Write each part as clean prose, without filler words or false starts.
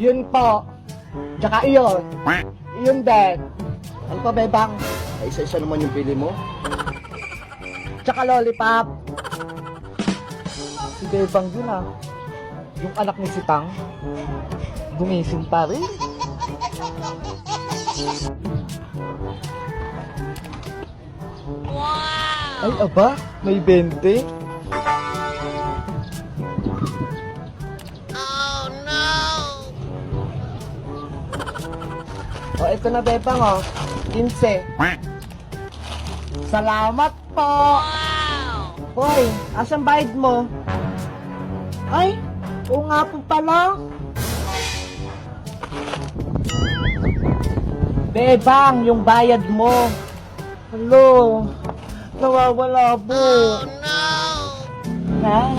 Yun po. Tsaka iyon. Iyon din. Ano pa, Bebang? Ay, isa-isa naman yung pili mo. Tsaka lollipop. Si Bebang yun ah. Yung anak ni si Tang. Gumising pa rin. Wow! Ay, aba, may 20. Oh, no! O, ito na, Bebang, oh. 15. Salamat po! Wow! Hoy, asan bayad mo? Ay, oo nga po pala. Bebang, yung bayad mo. Hello, nawawala po. Oh, no! Na.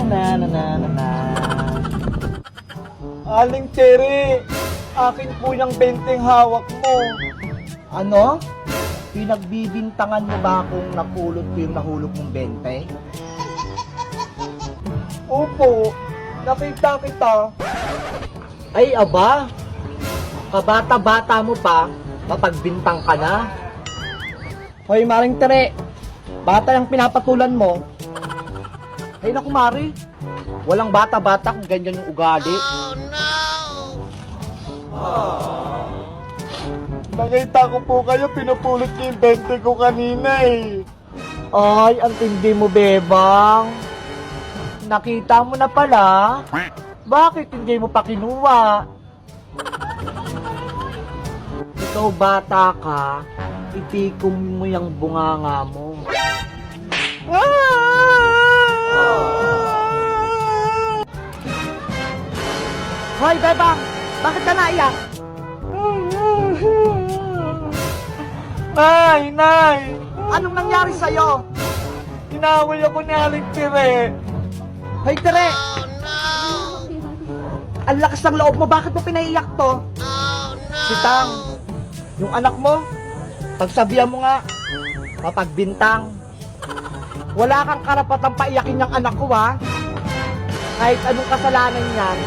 Aling Cherry, akin po yung 20 hawak mo. Ano? Pinagbibintangan mo ba akong napulot ko yung nahulog mong 20? Opo, nakita kita. Ay, aba. Kabata-bata mo pa, mapagbintang ka na. Hoy, Maring Tere, bata yung pinapatulan mo. Ay, naku, Mari. Walang bata-bata kung ganyan yung ugali. Oh, no! Nakita ko po kayo, pinupulot niyo yung 20 ko kanina eh. Ay, ang tindi mo, Bebang. Nakita mo na pala. Bakit hindi mo pa kinuha? Ikaw bata ka, itikom mo yung bunganga mo. Hoy, Bebang! Bakit ka naiyak? Nay! Anong nangyari sa'yo? Inaway ako ni Aling Tere. Hoy, Tere! Oh, no! Ang lakas ng loob mo, bakit mo pinaiyak to? Oh, no! Si Tang, yung anak mo, pagsabihan mo nga, mapagbintang. Wala kang karapatang paiyakin yung anak ko, ha? Kahit anong kasalanan niyan,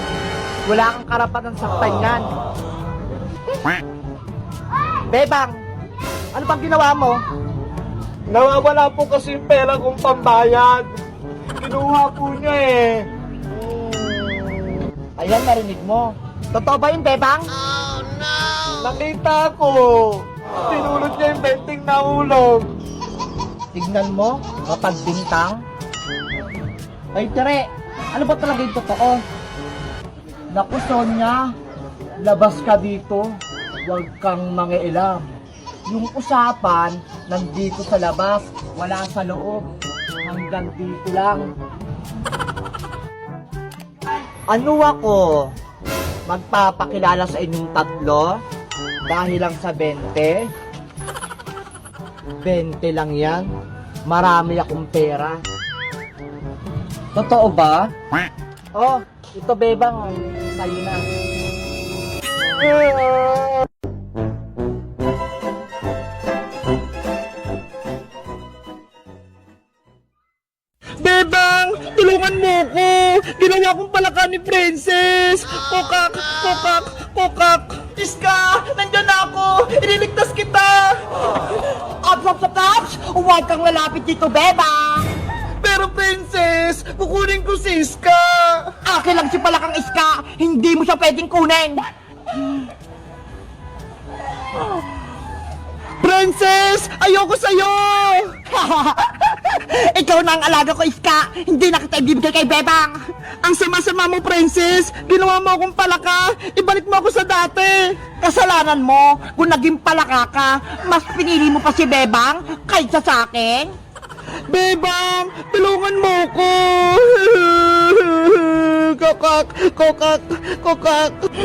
wala kang karapatang saktan yan. Bebang, ano bang ginawa mo? Nawawala po kasi yung pera kong pambayad. Kinuha po niya eh. Ayan, narinig mo. Totoo ba yung Bebang? Oh, no! Nakita ko. Tinulot niya yung 20 nahulog. Tignan mo, mapagbintang. Ay, Tere, ano ba talaga yung totoo? Naku, Sonia, labas ka dito. Huwag kang mangialam. Yung usapan, nandito sa labas, wala sa loob. Hanggang dito lang. Ano ako? Magpapakilala sa inyong tatlo? Dahil lang sa 20? 20 lang yan. Marami akong pera. Totoo ba? Oh, ito Bebang. Sa'yo na. Bebang! Tulungan mo ko! Ginawa kong palaka ni Princess! Kokak! Iska! Nandyan na ako! Iniligtas kita! Ops! Huwag kang lalapit dito, Bebang! Pero Princess, kukunin ko si Iska! Akin lang si palakang Iska! Hindi mo siya pwedeng kunin! Princess! Ayoko sa'yo! Ikaw na ang alaga ko, Iska! Hindi na kita ibibigay kay Bebang! Ang sama-sama mo, Princess! Ginawa mo akong palaka! Ibalik mo ako sa dati! Kasalanan mo! Kung naging palaka ka, mas pinili mo pa si Bebang kaysa sa akin! Bebang! Tulungan mo ko! Kokak!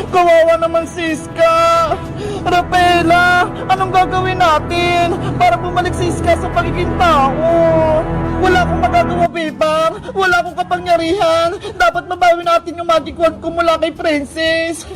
Kawawa naman si Iska! Rapela! Anong gagawin natin para bumalik si Iska sa pagiging tao? Wala akong magagawa, Bebang! Wala akong kapangyarihan! Dapat mabawi natin yung magic wand ko mula kay Princess!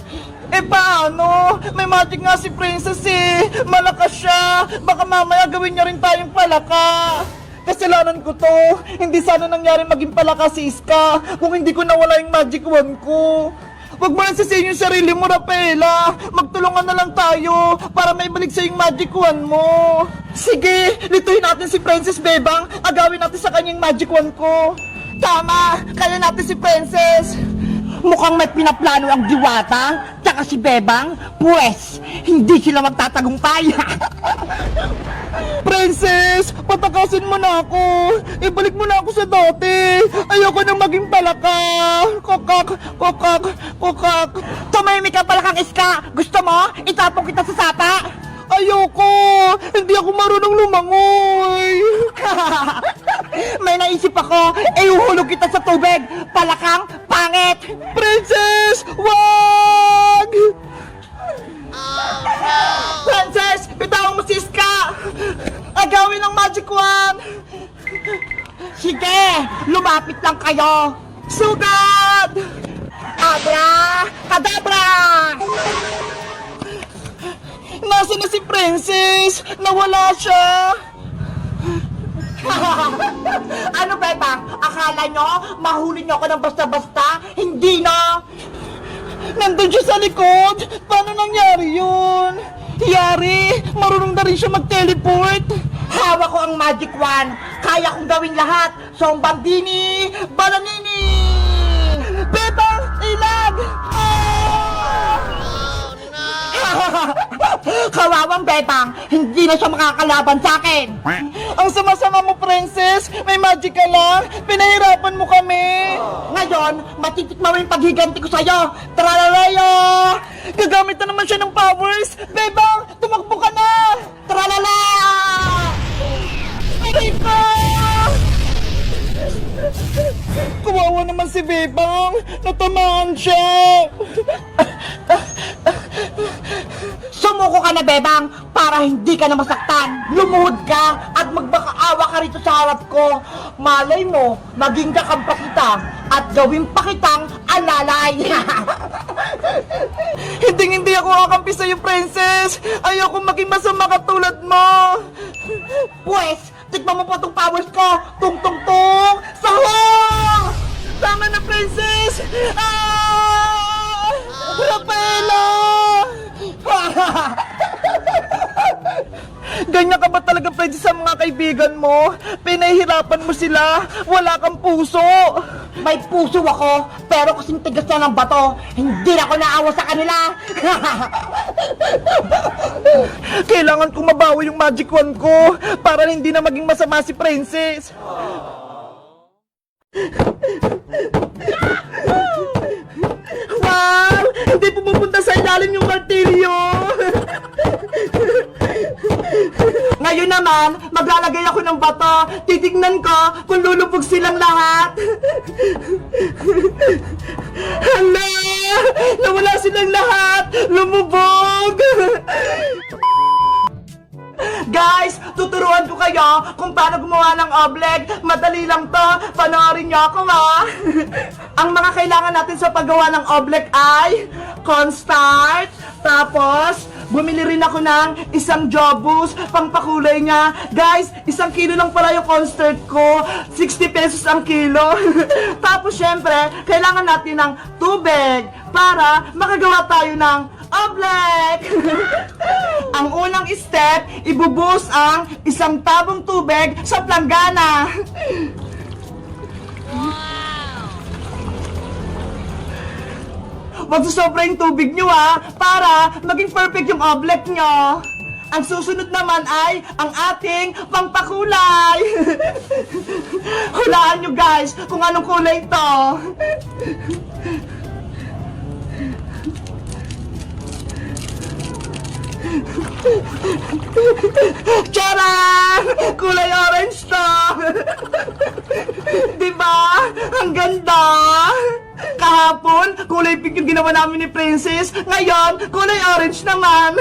Eh paano? May magic nga si Princess eh! Malakas siya! Baka mamaya gawin niya rin tayong palaka! Kasalanan ko to. Hindi sana nangyari maging palaka si Iska kung hindi ko nawala yung magic wand ko. Wag mo nang sisihin yung sarili mo, Rafaela. Magtulungan na lang tayo para may balik sa yung magic wand mo. Sige, lituhin natin si Princess Bebang. Agawin natin sa kanyang magic wand ko. Tama, kaya natin si Princess. Mukhang may pinaplano ang Diwata, tsaka si Bebang. Pwes, hindi sila magtatagumpay. Princess, patakasin mo na ako. Ibalik mo na ako sa dati. Ayoko na maging palaka. Kokak, kokak, kokak. Tumahimik ka, palakang iska. Gusto mo? Itapong kita sa sapa? Ayoko. Hindi ako marunong lumangoy. May naisip ako. Iuhulog kita sa tubig. Palakang pangit. Princess, wag! Princess, bitawan mo si Iska! Agawin ang magic wand! Sige, lumapit lang kayo! Sugad! Abra! Kadabra! Nasaan na si Princess? Nawala siya! Ano, Bebang? Akala nyo, mahuli nyo ako ng basta-basta? Hindi na! Nandun siya sa likod! Paano nangyari yun? Yari, marunong na rin siya mag-teleport! Hawak ko ang magic wand! Kaya kong gawin lahat! Sombandini! Balanini! Bebang! Ilag! Ah! Kawawang Bebang! Hindi na siya makakalaban sa akin! Ang sama-sama mo, Princess! May magic ka lang! Pinahirapan mo kami! Ngayon, matitikma mo yung paghiganti ko sa'yo! Tralalayo! Gagamit na naman siya ng powers! Bebang! Tumakbo ka na! Tralala! Aray ko! Kawawa naman si Bebang! Natamaan siya! Sumuko ka na, Bebang, para hindi ka na masaktan. Lumuhod ka at magbakaawa ka rito sa harap ko. Malay mo, maging kakampa kita at gawin pa kitang alalay. Hindi ako kakampi sa'yo, Princess. Ayoko maging masama katulad mo. Pwes, tikman mo po itong powers ko. Tung-tung-tung! Sahong! Tama na, Princess! Ah! Rafaela! Ganyan ka ba talaga, Princess, sa mga kaibigan mo? Pinahihirapan mo sila, wala kang puso. May puso ako, pero kasing tigas na ng bato, hindi na ako naawa sa kanila. Kailangan kong mabawi yung magic wand ko para hindi na maging masama si Princess. Wow! Hindi pumupunta sa ilalim yung martilyo! Ngayon naman, maglalagay ako ng bato. Titignan ko kung lulubog silang lahat. Hala! Nawala silang lahat! Lumubog! Guys, tuturuan ko kayo kung paano gumawa ng oblek. Madali lang to. Panoorin niyo ako, ha? Ang mga kailangan natin sa paggawa ng oblek ay cornstarch, tapos bumili rin ako ng isang jobus pang pakulay niya. Guys, 1 kilo lang pala yung cornstarch ko. 60 pesos ang kilo. Tapos syempre, kailangan natin ng tubig para makagawa tayo ng oblek. Ang unang step, ibubuhos ang 1 tabong tubig sa planggana. Wag susobra yung tubig nyo, ha, para maging perfect yung oblek nyo. Ang susunod naman ay ang ating pangpakulay. Hulaan nyo, guys, kung anong kulay ito. Charan! Kulay orange to! Diba? Ang ganda! Kahapon, kulay pink yung ginawa namin ni Princess. Ngayon, kulay orange naman.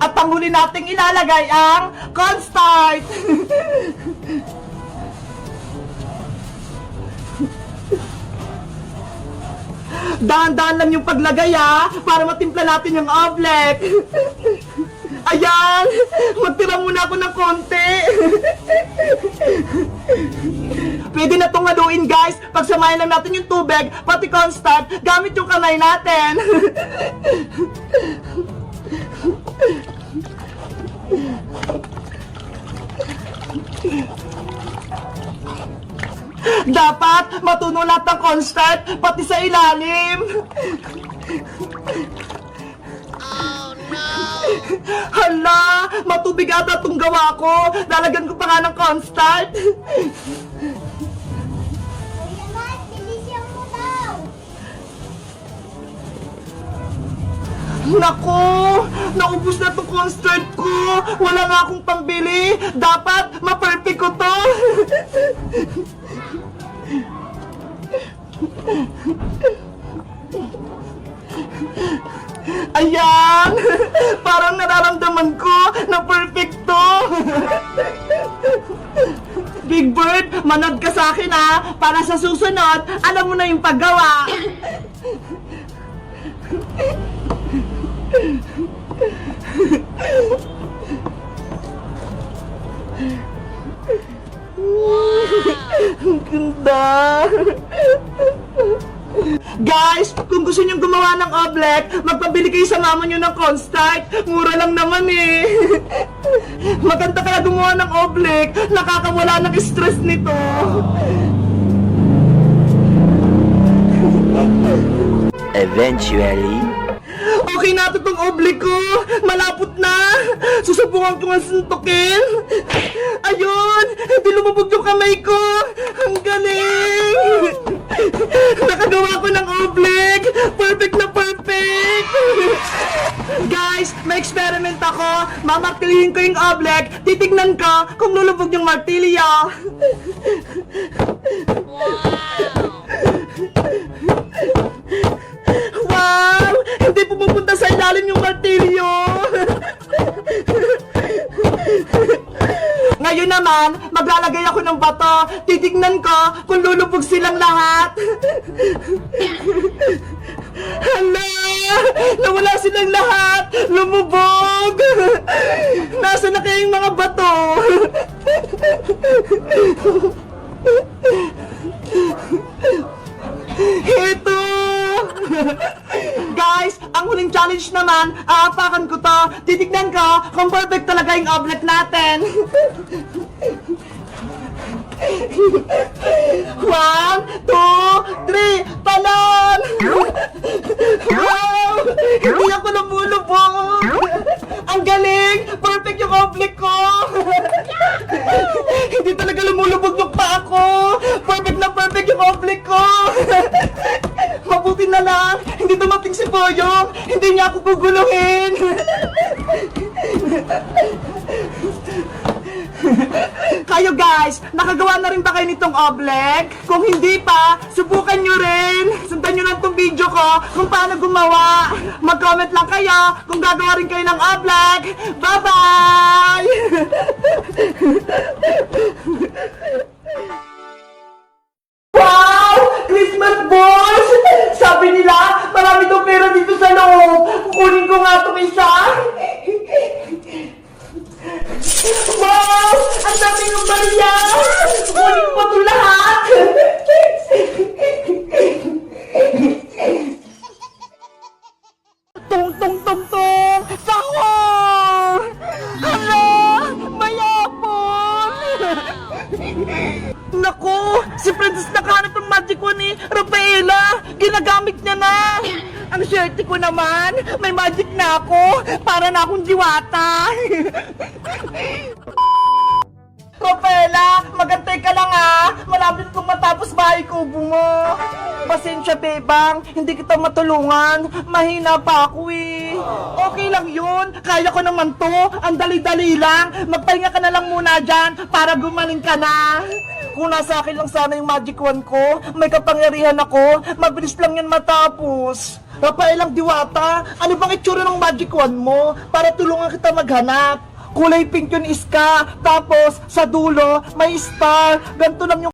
At ang huli nating ilalagay ang cornstarch. Dahan-dahan lang yung paglagay, ha, para matimpla natin yung oblek. Ayan, magtira muna ako ng konti. Pwede na itong haluin, guys. Pagsamahin lang natin yung tubig, pati cornstarch, gamit yung kamay natin. Dapat matunaw lahat ng cornstarch, pati sa ilalim. Hala, matubig ata itong gawa ko. Lalagyan ko pa nga ng cornstarch. Naku, naubos na itong cornstarch ko. Wala nga akong pambili. Dapat ma-perfect ko to. Ayan! Parang nararamdaman ko na perfecto! Big Bird, manood ka sa akin ha! Para sa susunod, alam mo na yung paggawa! Ang ganda! Guys, kung gusto nyo gumawa ng oblek, magpabili kayo sa mama nyo ng cornstarch. Mura lang naman eh. Maganda kaya gumawa ng oblek. Nakakawala ng stress nito. Eventually. Okay na ito tong oblek ko. Malapot na. Susubukan ko nga suntukin. Ayun, hindi lumubog yung kamay ko. Ang galing. Nakagawa ko ng oblek. Perfect na perfect. Guys, may experiment ako. Mamartilihin ko yung oblek. Titignan ko kung lulubog yung martilyo. Wow! Hindi pumupunta sa ilalim yung martilyo! Ngayon naman, maglalagay ako ng bato. Titignan ko kung lulubog silang lahat. Hala! Nawala silang lahat! Lumubog! Nasaan na kaya yung mga bato? Ito! Guys, ang huling challenge naman, aapakan ko to. Titignan ko kung perfect talaga yung oblek natin. 1, 2, 3, talon! Wow! Hindi ako lumulubog! Ang galing! Perfect yung oblek ko! Hindi talaga lumulubog yung paa ko! Perfect na perfect yung oblek ko! Mabuti na lang! Hindi dumating si Boyong! Hindi niya ako guguluhin! Kayo guys, nakagawa na rin ba kayo nitong oblek? Kung hindi pa, subukan nyo rin! Sundan nyo lang tong video ko kung paano gumawa! Mag-comment lang kayo kung gagawa rin kayo ng oblek! Bye-bye! Wow! Christmas balls! Sabi nila, marami tong pera dito sa loob! Kukunin ko nga itong isa! Wow! Ang dami ng barya! Kunin ko ito lahat! Tong tong tong tong! Sahur! Hala! Mayapon! Naku! Si Princess nakahanap ng magic wand ni Rafaela! Ginagamit niya na! Ang swerte ko naman! May magic na ako! Para na akong diwata! Rafaela! Magantay ka lang ah! Malapit kong matapos bahay kubo mo! Pasensya, bebang! Hindi kita matulungan! Mahina pa ako eh! Okay lang yun! Kaya ko naman to! Ang dali-dali lang! Magpahinga ka na lang muna dyan para gumaling ka na! Kung nasa akin lang sana yung magic wand ko, may kapangyarihan ako, mabilis lang yan matapos. Rafaelang Diwata, ano bang itsura ng magic wand mo para tulungan kita maghanap? Kulay pink yun, Iska. Tapos, sa dulo, may star. Ganito lang yung